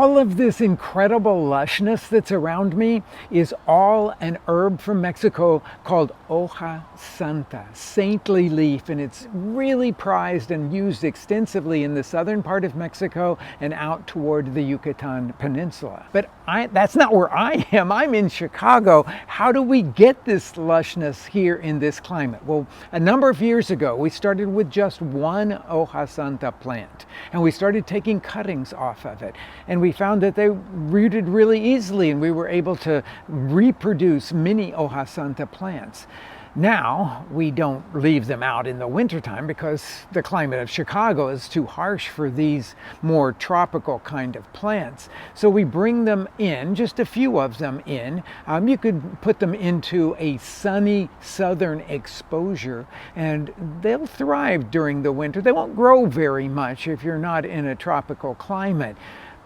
All of this incredible lushness that's around me is all an herb from Mexico called Hoja Santa, saintly leaf, and it's really prized and used extensively in the southern part of Mexico and out toward the Yucatan Peninsula. But that's not where I am. I'm in Chicago. How do we get this lushness here in this climate? Well, a number of years ago, we started with just one Hoja Santa plant, and we started taking cuttings off of it. And we found that they rooted really easily, and we were able to reproduce many Hoja Santa plants. Now, we don't leave them out in the wintertime because the climate of Chicago is too harsh for these more tropical kind of plants. So we bring them in, just a few of them in. You could put them into a sunny southern exposure and they'll thrive during the winter. They won't grow very much if you're not in a tropical climate.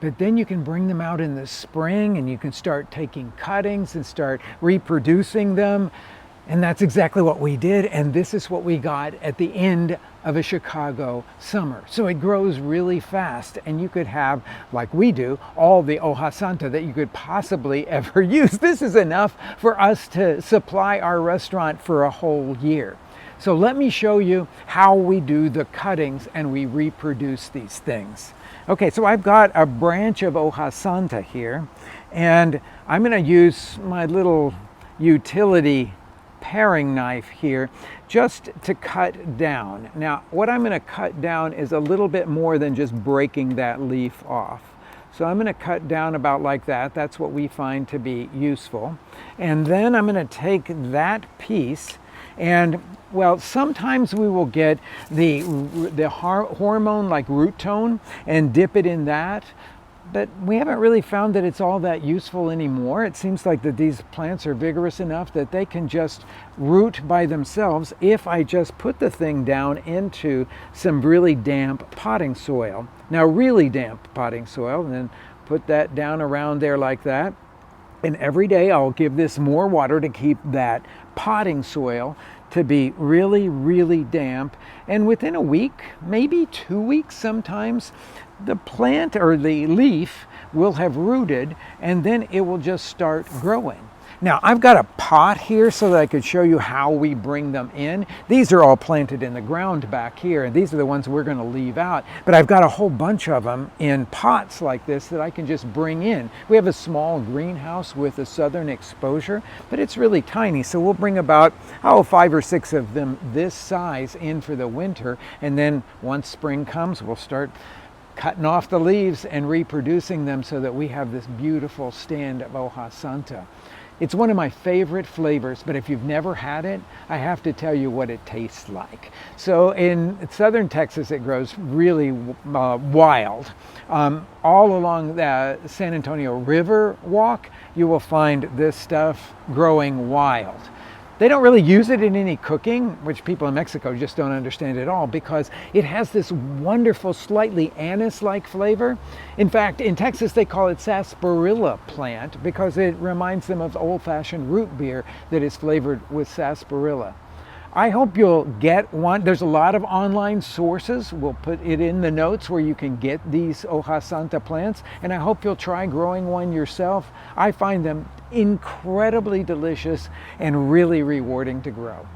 But then you can bring them out in the spring and you can start taking cuttings and start reproducing them. And that's exactly what we did, and this is what we got at the end of a Chicago summer. So it grows really fast, and you could have, like we do, all the Hoja Santa that you could possibly ever use. This is enough for us to supply our restaurant for a whole year. So let me show you how we do the cuttings and we reproduce these things. Okay, so I've got a branch of Hoja Santa here, and I'm gonna use my little utility paring knife here just to cut down. Now, what I'm going to cut down is a little bit more than just breaking that leaf off. So I'm going to cut down about like that. That's what we find to be useful. And then I'm going to take that piece and, well, sometimes we will get the hormone like root tone and dip it in that. But we haven't really found that it's all that useful anymore. It seems like that these plants are vigorous enough that they can just root by themselves if I just put the thing down into some really damp potting soil. Now, really damp potting soil, and then put that down around there like that. And every day I'll give this more water to keep that potting soil to be really, really damp. And within a week, maybe 2 weeks sometimes, the plant or the leaf will have rooted and then it will just start growing. Now, I've got a pot here so that I could show you how we bring them in. These are all planted in the ground back here, and these are the ones we're going to leave out. But I've got a whole bunch of them in pots like this that I can just bring in. We have a small greenhouse with a southern exposure, but it's really tiny. So we'll bring about, 5 or 6 of them this size in for the winter. And then once spring comes, we'll start cutting off the leaves and reproducing them so that we have this beautiful stand of Hoja Santa. It's one of my favorite flavors, but if you've never had it, I have to tell you what it tastes like. So in southern Texas, it grows really wild. All along the San Antonio River walk, you will find this stuff growing wild. They don't really use it in any cooking, which people in Mexico just don't understand at all, because it has this wonderful, slightly anise-like flavor. In fact, in Texas, they call it sarsaparilla plant because it reminds them of old-fashioned root beer that is flavored with sarsaparilla. I hope you'll get one. There's a lot of online sources. We'll put it in the notes where you can get these Hoja Santa plants, and I hope you'll try growing one yourself. I find them incredibly delicious and really rewarding to grow.